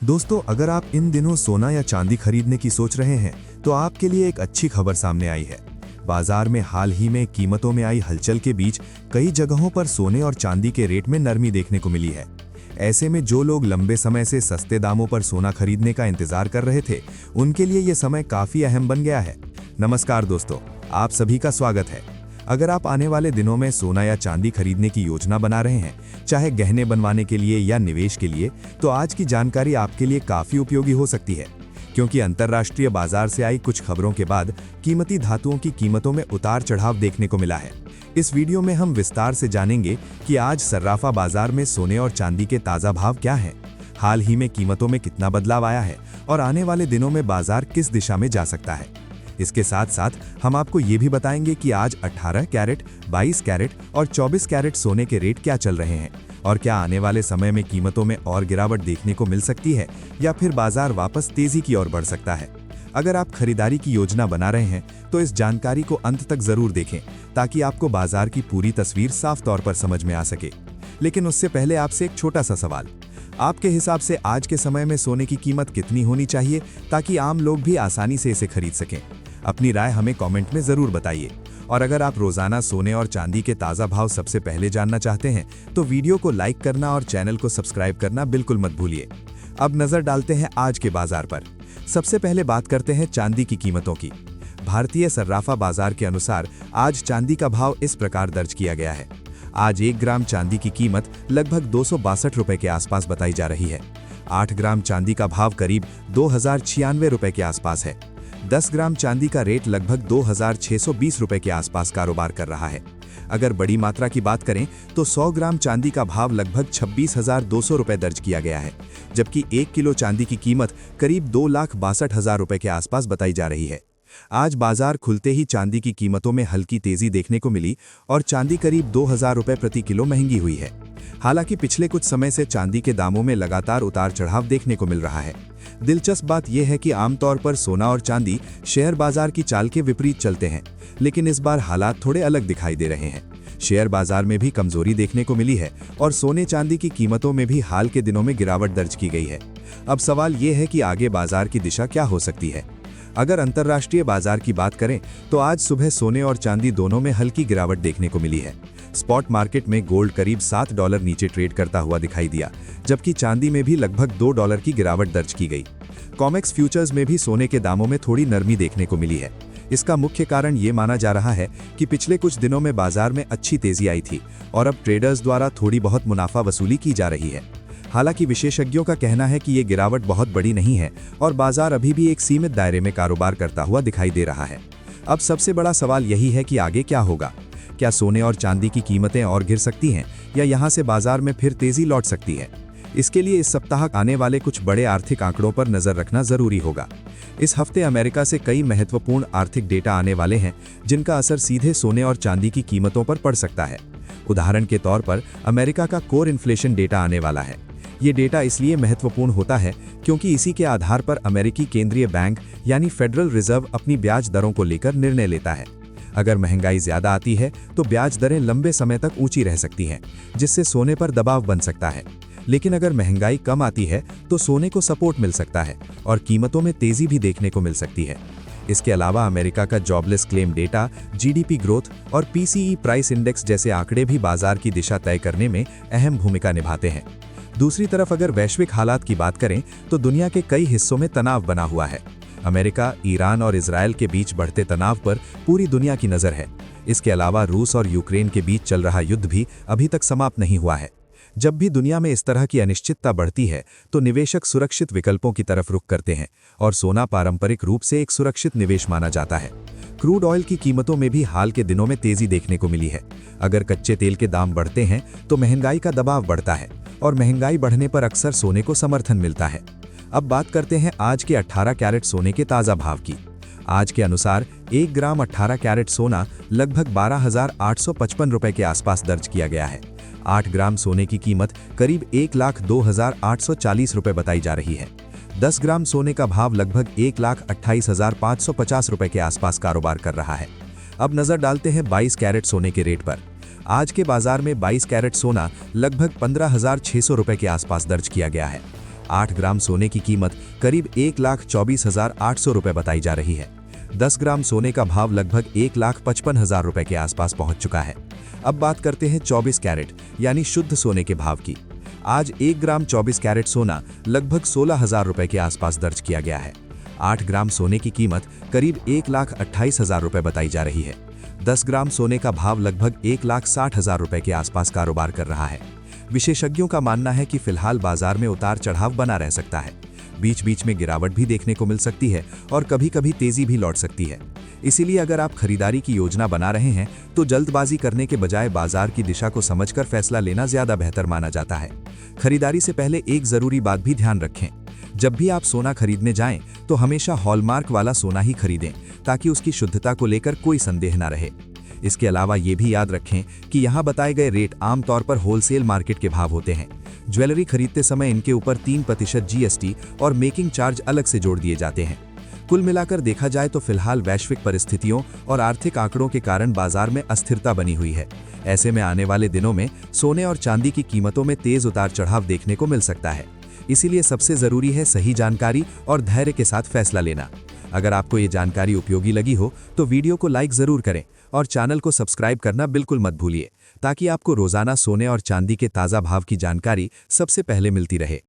दोस्तों, अगर आप इन दिनों सोना या चांदी खरीदने की सोच रहे हैं तो आपके लिए एक अच्छी खबर सामने आई है। बाजार में हाल ही में कीमतों में आई हलचल के बीच कई जगहों पर सोने और चांदी के रेट में नरमी देखने को मिली है। ऐसे में जो लोग लंबे समय से सस्ते दामों पर सोना खरीदने का इंतजार कर रहे थे, उनके लिए ये समय काफी अहम बन गया है। नमस्कार दोस्तों, आप सभी का स्वागत है। अगर आप आने वाले दिनों में सोना या चांदी खरीदने की योजना बना रहे हैं, चाहे गहने बनवाने के लिए या निवेश के लिए, तो आज की जानकारी आपके लिए काफी उपयोगी हो सकती है, क्योंकि अंतर्राष्ट्रीय बाजार से आई कुछ खबरों के बाद कीमती धातुओं की कीमतों में उतार चढ़ाव देखने को मिला है। इस वीडियो में हम विस्तार से जानेंगे कि आज सर्राफा बाजार में सोने और चांदी के ताजा भाव क्या हैं, हाल ही में कीमतों में कितना बदलाव आया है और आने वाले दिनों में बाजार किस दिशा में जा सकता है। इसके साथ साथ हम आपको ये भी बताएंगे कि आज 18 कैरेट, 22 कैरेट और 24 कैरेट सोने के रेट क्या चल रहे हैं और क्या आने वाले समय में कीमतों में और गिरावट देखने को मिल सकती है या फिर बाजार वापस तेजी की ओर बढ़ सकता है। अगर आप खरीदारी की योजना बना रहे हैं तो इस जानकारी को अंत तक जरूर देखें, ताकि आपको बाजार की पूरी तस्वीर साफ तौर पर समझ में आ सके। लेकिन उससे पहले आपसे एक छोटा सा सवाल, आपके हिसाब से आज के समय में सोने की कीमत कितनी होनी चाहिए ताकि आम लोग भी आसानी से इसे खरीद सकें? अपनी राय हमें कमेंट में जरूर बताइए। और अगर आप रोजाना सोने और चांदी के ताज़ा भाव सबसे पहले जानना चाहते हैं तो वीडियो को लाइक करना और चैनल को सब्सक्राइब करना बिल्कुल मत भूलिए। अब नजर डालते हैं आज के बाजार पर। सबसे पहले बात करते हैं चांदी की कीमतों की। भारतीय सर्राफा बाजार के अनुसार आज चांदी का भाव इस प्रकार दर्ज किया गया है। आज 1 ग्राम चांदी की कीमत लगभग 262 रुपए के आसपास बताई जा रही है। 8 ग्राम चांदी का भाव करीब 2096 रुपए के आसपास है। 10 ग्राम चांदी का रेट लगभग 2620 रुपए के आसपास कारोबार कर रहा है। अगर बड़ी मात्रा की बात करें तो 100 ग्राम चांदी का भाव लगभग 26,200 रुपए दर्ज किया गया है, जबकि 1 किलो चांदी की कीमत करीब 2,62,000 रुपए के आसपास बताई जा रही है। आज बाजार खुलते ही चांदी की कीमतों में हल्की तेजी देखने को मिली और चांदी करीब 2,000 रुपए प्रति किलो महंगी हुई है। हालांकि पिछले कुछ समय से चांदी के दामों में लगातार उतार चढ़ाव देखने को मिल रहा है। दिलचस्प बात यह है कि आमतौर पर सोना और चांदी शेयर बाजार की चाल के विपरीत चलते हैं, लेकिन इस बार हालात थोड़े अलग दिखाई दे रहे हैं। शेयर बाजार में भी कमजोरी देखने को मिली है और सोने चांदी की कीमतों में भी हाल के दिनों में गिरावट दर्ज की गई है। अब सवाल ये है कि आगे बाजार की दिशा क्या हो सकती है। अगर अंतर्राष्ट्रीय बाजार की बात करें तो आज सुबह सोने और चांदी दोनों में हल्की गिरावट देखने को मिली है। स्पॉट मार्केट में गोल्ड करीब $7 नीचे ट्रेड करता हुआ दिखाई दिया, जबकि चांदी में भी लगभग $2 की गिरावट दर्ज की गई। कॉमेक्स फ्यूचर्स में भी सोने के दामों में थोड़ी नरमी देखने को मिली है। इसका मुख्य कारण ये माना जा रहा है कि पिछले कुछ दिनों में बाजार में अच्छी तेजी आई थी और अब ट्रेडर्स द्वारा थोड़ी बहुत मुनाफा वसूली की जा रही है। हालांकि विशेषज्ञों का कहना है कि ये गिरावट बहुत बड़ी नहीं है और बाजार अभी भी एक सीमित दायरे में कारोबार करता हुआ दिखाई दे रहा है। अब सबसे बड़ा सवाल यही है कि आगे क्या होगा। क्या सोने और चांदी की कीमतें और गिर सकती हैं या यहां से बाजार में फिर तेजी लौट सकती है? इसके लिए इस सप्ताह आने वाले कुछ बड़े आर्थिक आंकड़ों पर नजर रखना जरूरी होगा। इस हफ्ते अमेरिका से कई महत्वपूर्ण आर्थिक डेटा आने वाले हैं, जिनका असर सीधे सोने और चांदी की कीमतों पर पड़ सकता है। उदाहरण के तौर पर अमेरिका का कोर इन्फ्लेशन डेटा आने वाला है। ये डेटा इसलिए महत्वपूर्ण होता है क्योंकि इसी के आधार पर अमेरिकी केंद्रीय बैंक यानी फेडरल रिजर्व अपनी ब्याज दरों को लेकर निर्णय लेता है। अगर महंगाई ज्यादा आती है तो ब्याज दरें लंबे समय तक ऊंची रह सकती हैं, जिससे सोने पर दबाव बन सकता है। लेकिन अगर महंगाई कम आती है तो सोने को सपोर्ट मिल सकता है और कीमतों में तेजी भी देखने को मिल सकती है। इसके अलावा अमेरिका का jobless claim data, GDP growth और पीसीई प्राइस इंडेक्स जैसे आंकड़े भी बाजार की दिशा तय करने में अहम भूमिका निभाते हैं। दूसरी तरफ अगर वैश्विक हालात की बात करें तो दुनिया के कई हिस्सों में तनाव बना हुआ है। अमेरिका, ईरान और इजरायल के बीच बढ़ते तनाव पर पूरी दुनिया की नज़र है। इसके अलावा रूस और यूक्रेन के बीच चल रहा युद्ध भी अभी तक समाप्त नहीं हुआ है। जब भी दुनिया में इस तरह की अनिश्चितता बढ़ती है तो निवेशक सुरक्षित विकल्पों की तरफ रुख करते हैं और सोना पारंपरिक रूप से एक सुरक्षित निवेश माना जाता है। क्रूड ऑयल की कीमतों में भी हाल के दिनों में तेजी देखने को मिली है। अगर कच्चे तेल के दाम बढ़ते हैं तो महंगाई का दबाव बढ़ता है और महंगाई बढ़ने पर अक्सर सोने को समर्थन मिलता है। अब बात करते हैं आज के 18 कैरेट सोने के ताज़ा भाव की। आज के अनुसार 1 ग्राम 18 कैरेट सोना लगभग 12,855 रुपए के आसपास दर्ज किया गया है। 8 ग्राम सोने की कीमत करीब 1,02,840 रुपए बताई जा रही है। 10 ग्राम सोने का भाव लगभग 1,28,550 रुपए के आसपास कारोबार कर रहा है। अब नजर डालते हैं 22 कैरेट सोने के रेट पर। आज के बाजार में 22 कैरेट सोना लगभग 15,600 रुपए के आसपास दर्ज किया गया है। 8 ग्राम सोने की कीमत करीब 1,24,800 रुपये बताई जा रही है। 10 ग्राम सोने का भाव लगभग 1,55,000 रुपये के आसपास पहुंच चुका है। अब बात करते हैं 24 कैरेट यानी शुद्ध सोने के भाव की। आज 1 ग्राम 24 कैरेट सोना लगभग 16,000 रुपये के आसपास दर्ज किया गया है। 8 ग्राम सोने की कीमत करीब 1,28,000 रुपये बताई जा रही है। 10 ग्राम सोने का भाव लगभग 1,60,000 रुपये के आसपास कारोबार कर रहा है। विशेषज्ञों का मानना है कि फिलहाल बाजार में उतार चढ़ाव बना रह सकता है। बीच बीच में गिरावट भी देखने को मिल सकती है और कभी कभी तेजी भी लौट सकती है। इसीलिए अगर आप खरीदारी की योजना बना रहे हैं तो जल्दबाजी करने के बजाय बाजार की दिशा को समझकर फैसला लेना ज्यादा बेहतर माना जाता है। खरीदारी से पहले एक जरूरी बात भी ध्यान रखें। जब भी आप सोना खरीदने जाएं तो हमेशा हॉलमार्क वाला सोना ही खरीदें ताकि उसकी शुद्धता को लेकर कोई संदेह न रहे। इसके अलावा ये भी याद रखें कि यहाँ बताए गए रेट आमतौर पर होलसेल मार्केट के भाव होते हैं। ज्वेलरी खरीदते समय इनके ऊपर 3% GST और मेकिंग चार्ज अलग से जोड़ दिए जाते हैं। कुल मिलाकर देखा जाए तो फिलहाल वैश्विक परिस्थितियों और आर्थिक आंकड़ों के कारण बाजार में अस्थिरता बनी हुई है। ऐसे में आने वाले दिनों में सोने और चांदी की कीमतों में तेज उतार चढ़ाव देखने को मिल सकता है। इसीलिए सबसे जरूरी है सही जानकारी और धैर्य के साथ फैसला लेना। अगर आपको ये जानकारी उपयोगी लगी हो तो वीडियो को लाइक जरूर करें और चैनल को सब्सक्राइब करना बिल्कुल मत भूलिए ताकि आपको रोजाना सोने और चांदी के ताज़ा भाव की जानकारी सबसे पहले मिलती रहे।